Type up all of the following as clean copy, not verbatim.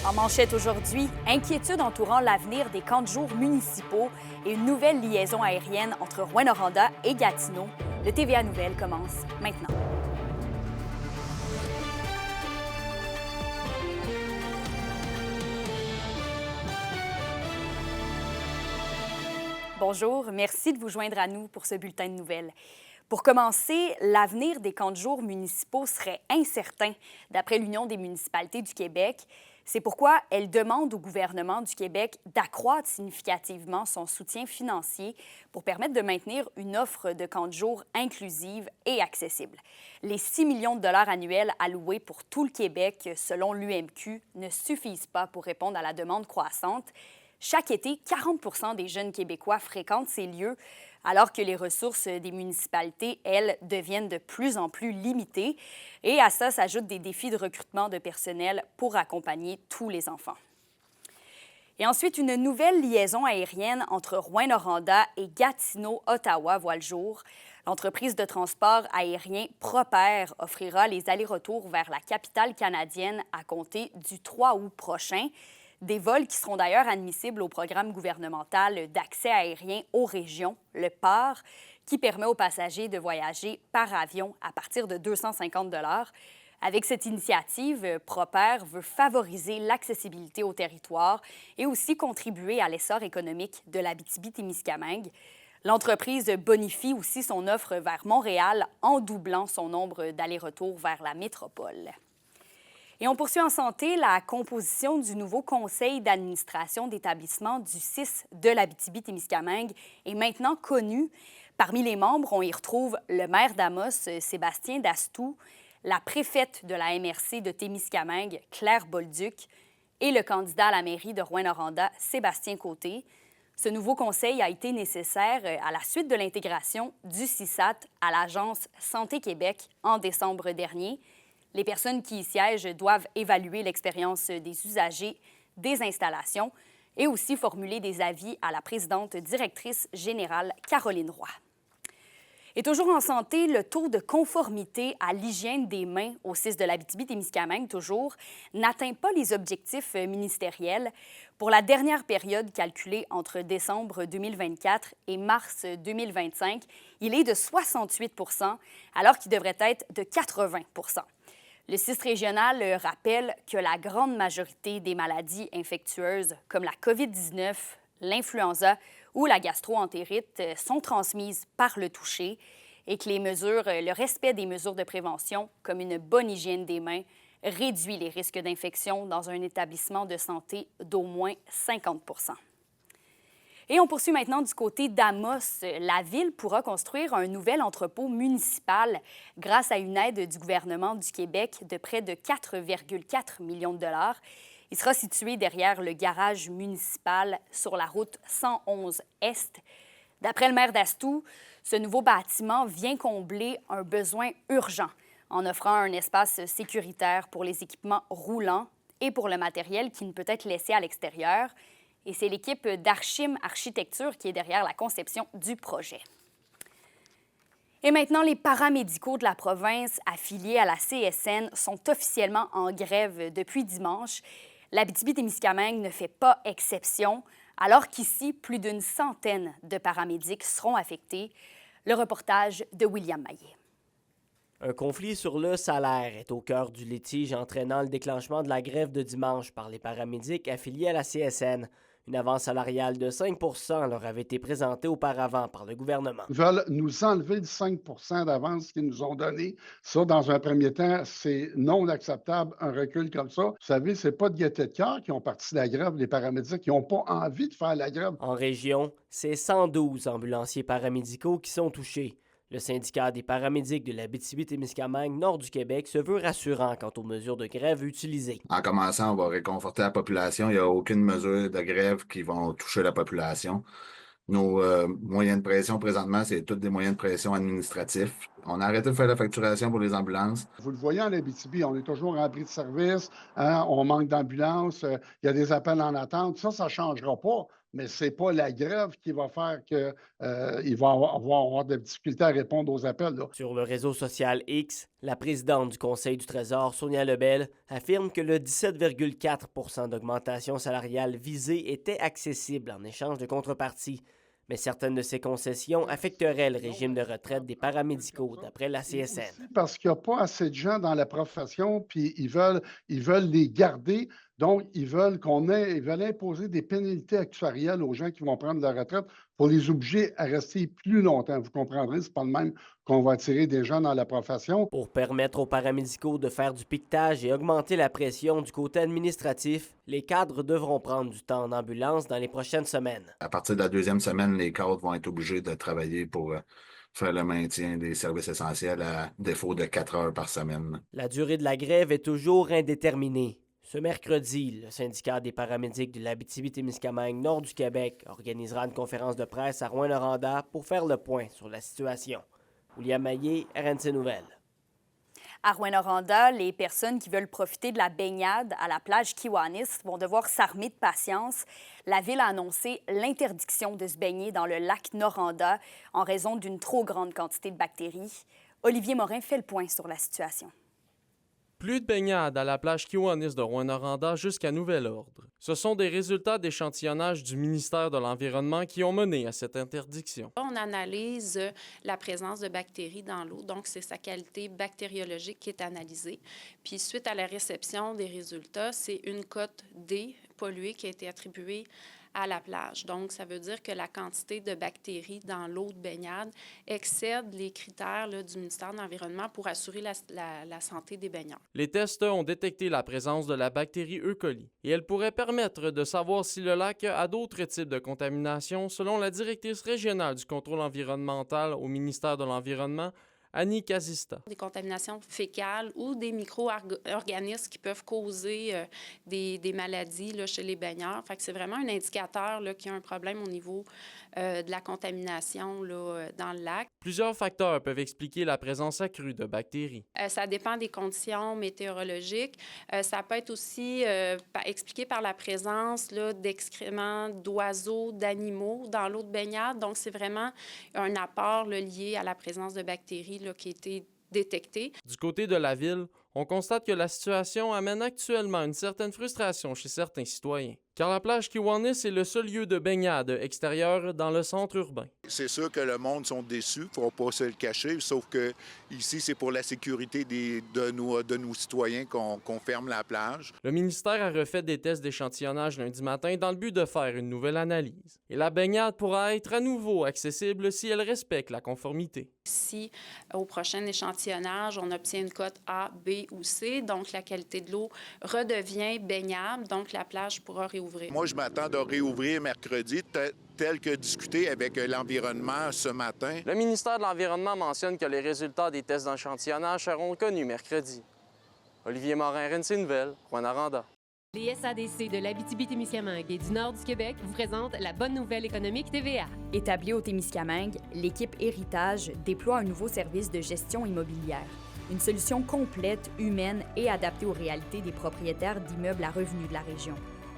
En manchette aujourd'hui, inquiétude entourant l'avenir des camps de jour municipaux et une nouvelle liaison aérienne entre Rouyn-Noranda et Gatineau. Le TVA Nouvelles commence maintenant. Bonjour, merci de vous joindre à nous pour ce bulletin de nouvelles. Pour commencer, l'avenir des camps de jour municipaux serait incertain, d'après l'Union des municipalités du Québec. C'est pourquoi elle demande au gouvernement du Québec d'accroître significativement son soutien financier pour permettre de maintenir une offre de camps de jour inclusive et accessible. Les 6 millions de dollars annuels alloués pour tout le Québec, selon l'UMQ, ne suffisent pas pour répondre à la demande croissante. Chaque été, 40 des jeunes Québécois fréquentent ces lieux, alors que les ressources des municipalités, elles, deviennent de plus en plus limitées. Et à ça s'ajoutent des défis de recrutement de personnel pour accompagner tous les enfants. Et ensuite, une nouvelle liaison aérienne entre Rouyn-Noranda et Gatineau-Ottawa voit le jour. L'entreprise de transport aérien Proper offrira les allers-retours vers la capitale canadienne à compter du 3 août prochain. Des vols qui seront d'ailleurs admissibles au programme gouvernemental d'accès aérien aux régions, le PAR, qui permet aux passagers de voyager par avion à partir de 250 $. Avec cette initiative, Proper veut favoriser l'accessibilité au territoire et aussi contribuer à l'essor économique de l'Abitibi-Témiscamingue. L'entreprise bonifie aussi son offre vers Montréal en doublant son nombre d'allers-retours vers la métropole. Et on poursuit en santé. La composition du nouveau conseil d'administration d'établissement du CIS de l'Abitibi-Témiscamingue est maintenant connue. Parmi les membres, on y retrouve le maire d'Amos, Sébastien Dastou, la préfète de la MRC de Témiscamingue, Claire Bolduc, et le candidat à la mairie de Rouyn-Noranda, Sébastien Côté. Ce nouveau conseil a été nécessaire à la suite de l'intégration du CISAT à l'Agence Santé Québec en décembre dernier. Les personnes qui y siègent doivent évaluer l'expérience des usagers des installations et aussi formuler des avis à la présidente directrice générale Caroline Roy. Et toujours en santé, le taux de conformité à l'hygiène des mains au CIS de l'Abitibi-Témiscamingue, toujours, n'atteint pas les objectifs ministériels. Pour la dernière période calculée entre décembre 2024 et mars 2025, il est de 68 % alors qu'il devrait être de 80 %. Le CIS régional rappelle que la grande majorité des maladies infectieuses, comme la COVID-19, l'influenza ou la gastro-entérite, sont transmises par le toucher et que le respect des mesures de prévention, comme une bonne hygiène des mains, réduit les risques d'infection dans un établissement de santé d'au moins 50 %. Et on poursuit maintenant du côté d'Amos. La ville pourra construire un nouvel entrepôt municipal grâce à une aide du gouvernement du Québec de près de 4,4 millions de dollars. Il sera situé derrière le garage municipal sur la route 111 Est. D'après le maire d'Astou, ce nouveau bâtiment vient combler un besoin urgent en offrant un espace sécuritaire pour les équipements roulants et pour le matériel qui ne peut être laissé à l'extérieur. Et c'est l'équipe d'Archim Architecture qui est derrière la conception du projet. Et maintenant, les paramédicaux de la province affiliés à la CSN sont officiellement en grève depuis dimanche. L'Abitibi-Témiscamingue ne fait pas exception, alors qu'ici, plus d'une centaine de paramédics seront affectés. Le reportage de William Maillet. Un conflit sur le salaire est au cœur du litige entraînant le déclenchement de la grève de dimanche par les paramédics affiliés à la CSN. Une avance salariale de 5 % leur avait été présentée auparavant par le gouvernement. Ils veulent nous enlever le 5 % d'avance qu'ils nous ont donné. Ça, dans un premier temps, c'est non acceptable, un recul comme ça. Vous savez, c'est pas de gaieté de cœur qui ont parti de la grève, les paramédics, qui n'ont pas envie de faire la grève. En région, c'est 112 ambulanciers paramédicaux qui sont touchés. Le syndicat des paramédics de l'Abitibi-Témiscamingue, nord du Québec, se veut rassurant quant aux mesures de grève utilisées. En commençant, on va réconforter la population. Il n'y a aucune mesure de grève qui vont toucher la population. Nos moyens de pression présentement, c'est tous des moyens de pression administratifs. On a arrêté de faire la facturation pour les ambulances. Vous le voyez en Abitibi, on est toujours rempli de services, hein, on manque d'ambulances, il y a des appels en attente. Ça ne changera pas. mais ce n'est pas la grève qui va faire qu'il va avoir de difficultés à répondre aux appels. Là. Sur le réseau social X, la présidente du Conseil du Trésor, Sonia Lebel, affirme que le 17,4 % d'augmentation salariale visée était accessible en échange de contrepartie. Mais certaines de ces concessions affecteraient le régime de retraite des paramédicaux, d'après la CSN. Parce qu'il n'y a pas assez de gens dans la profession, puis ils veulent les garder. Donc, ils veulent imposer des pénalités actuarielles aux gens qui vont prendre la retraite pour les obliger à rester plus longtemps. Vous comprendrez, ce n'est pas le même qu'on va attirer des gens dans la profession. Pour permettre aux paramédicaux de faire du piquetage et augmenter la pression du côté administratif, les cadres devront prendre du temps en ambulance dans les prochaines semaines. À partir de la 2e semaine, les cadres vont être obligés de travailler pour faire le maintien des services essentiels à défaut de 4 heures par semaine. La durée de la grève est toujours indéterminée. Ce mercredi, le syndicat des paramédics de l'Abitibi-Témiscamingue nord du Québec organisera une conférence de presse à Rouyn-Noranda pour faire le point sur la situation. William Maillé, RNC Nouvelles. À Rouyn-Noranda, les personnes qui veulent profiter de la baignade à la plage Kiwanis vont devoir s'armer de patience. La Ville a annoncé l'interdiction de se baigner dans le lac Noranda en raison d'une trop grande quantité de bactéries. Olivier Morin fait le point sur la situation. Plus de baignade à la plage Kiwanis de Rouyn-Noranda jusqu'à nouvel ordre. Ce sont des résultats d'échantillonnage du ministère de l'Environnement qui ont mené à cette interdiction. On analyse la présence de bactéries dans l'eau, donc c'est sa qualité bactériologique qui est analysée. Puis suite à la réception des résultats, c'est une cote D polluée qui a été attribuée à la plage. Donc, ça veut dire que la quantité de bactéries dans l'eau de baignade excède les critères du ministère de l'Environnement pour assurer la santé des baigneurs. Les tests ont détecté la présence de la bactérie E. coli et elle pourrait permettre de savoir si le lac a d'autres types de contamination, selon la directrice régionale du contrôle environnemental au ministère de l'Environnement, Annie Kazista. Des contaminations fécales ou des micro-organismes qui peuvent causer des maladies là, chez les baigneurs. Fait que c'est vraiment un indicateur là, qu'il y a un problème au niveau de la contamination là, dans le lac. Plusieurs facteurs peuvent expliquer la présence accrue de bactéries. Ça dépend des conditions météorologiques. Ça peut être aussi expliqué par la présence là, d'excréments d'oiseaux, d'animaux dans l'eau de baignade. Donc, c'est vraiment un apport là, lié à la présence de bactéries là, qui a été détecté. Du côté de la Ville, on constate que la situation amène actuellement une certaine frustration chez certains citoyens. Car la plage Kiwanis est le seul lieu de baignade extérieur dans le centre urbain. C'est sûr que le monde sont déçus, il ne faut pas se le cacher, sauf que ici, c'est pour la sécurité de nos citoyens qu'on ferme la plage. Le ministère a refait des tests d'échantillonnage lundi matin dans le but de faire une nouvelle analyse. Et la baignade pourra être à nouveau accessible si elle respecte la conformité. Si au prochain échantillonnage, on obtient une cote A, B ou C, donc la qualité de l'eau redevient baignable, donc la plage pourra réouvrir. Moi, je m'attends de réouvrir mercredi, tel que discuté avec l'environnement ce matin. Le ministère de l'Environnement mentionne que les résultats des tests d'échantillonnage seront connus mercredi. Olivier Morin, RNC Nouvelles, Rouyn-Noranda. Les SADC de l'Abitibi-Témiscamingue et du nord du Québec vous présentent la bonne nouvelle économique TVA. Établie au Témiscamingue, l'équipe Héritage déploie un nouveau service de gestion immobilière. Une solution complète, humaine et adaptée aux réalités des propriétaires d'immeubles à revenus de la région.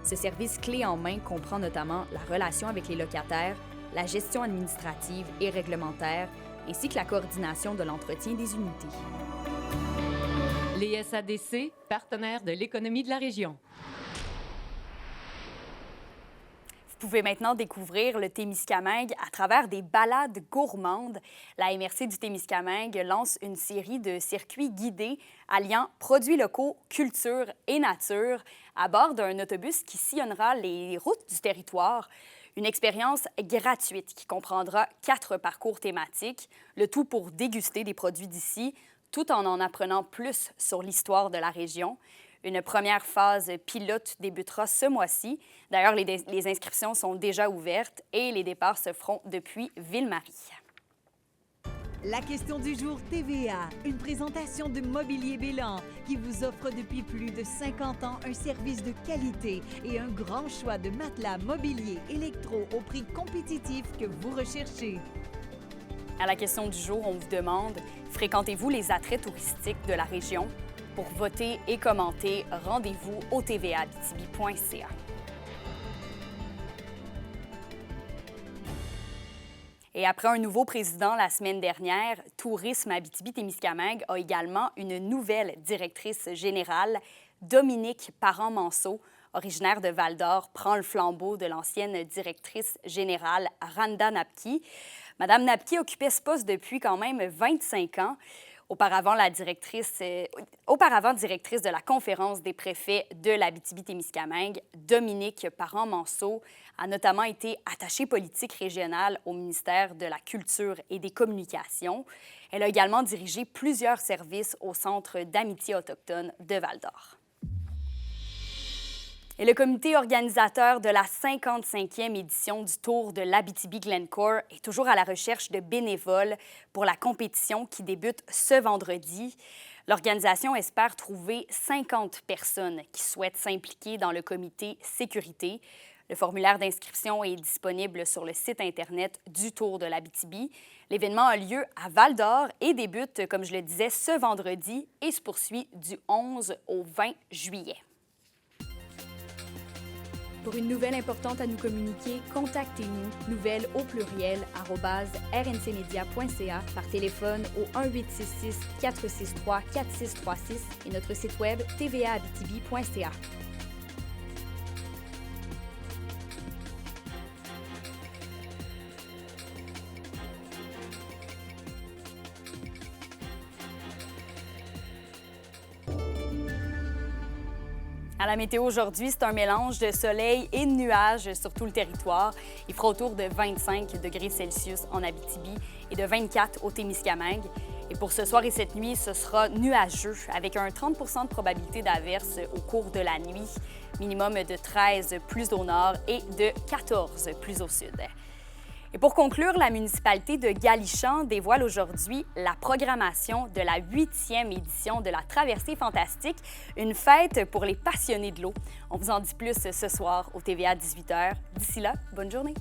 Ce service clé en main comprend notamment la relation avec les locataires, la gestion administrative et réglementaire, ainsi que la coordination de l'entretien des unités. Les SADC, partenaires de l'économie de la région. Vous pouvez maintenant découvrir le Témiscamingue à travers des balades gourmandes. La MRC du Témiscamingue lance une série de circuits guidés alliant produits locaux, culture et nature à bord d'un autobus qui sillonnera les routes du territoire. Une expérience gratuite qui comprendra 4 parcours thématiques, le tout pour déguster des produits d'ici, tout en apprenant plus sur l'histoire de la région. Une première phase pilote débutera ce mois-ci. D'ailleurs, les inscriptions sont déjà ouvertes et les départs se feront depuis Ville-Marie. La question du jour TVA, une présentation de Mobilier Bélan qui vous offre depuis plus de 50 ans un service de qualité et un grand choix de matelas, mobilier, électro au prix compétitif que vous recherchez. À la question du jour, on vous demande « Fréquentez-vous les attraits touristiques de la région? » Pour voter et commenter, rendez-vous au tvaabitibi.ca. Et après un nouveau président la semaine dernière, Tourisme Abitibi-Témiscamingue a également une nouvelle directrice générale, Dominique Parent-Manceau, originaire de Val-d'Or, prend le flambeau de l'ancienne directrice générale Randa Napki. Madame Napki occupait ce poste depuis quand même 25 ans. Auparavant directrice de la Conférence des préfets de l'Abitibi-Témiscamingue, Dominique Parent-Manceau a notamment été attachée politique régionale au ministère de la Culture et des Communications. Elle a également dirigé plusieurs services au Centre d'amitié autochtone de Val-d'Or. Et le comité organisateur de la 55e édition du Tour de l'Abitibi-Glencore est toujours à la recherche de bénévoles pour la compétition qui débute ce vendredi. L'organisation espère trouver 50 personnes qui souhaitent s'impliquer dans le comité sécurité. Le formulaire d'inscription est disponible sur le site Internet du Tour de l'Abitibi. L'événement a lieu à Val-d'Or et débute, comme je le disais, ce vendredi et se poursuit du 11 au 20 juillet. Pour une nouvelle importante à nous communiquer, contactez-nous, nouvelles au pluriel @rncmedia.ca par téléphone au 1-866-463-4636 et notre site web tvaabitibi.ca. À la météo aujourd'hui, c'est un mélange de soleil et de nuages sur tout le territoire. Il fera autour de 25 degrés Celsius en Abitibi et de 24 au Témiscamingue. Et pour ce soir et cette nuit, ce sera nuageux avec un 30 % de probabilité d'averse au cours de la nuit, minimum de 13 plus au nord et de 14 plus au sud. Et pour conclure, la municipalité de Galichan dévoile aujourd'hui la programmation de la 8e édition de la Traversée fantastique, une fête pour les passionnés de l'eau. On vous en dit plus ce soir au TVA 18h. D'ici là, bonne journée!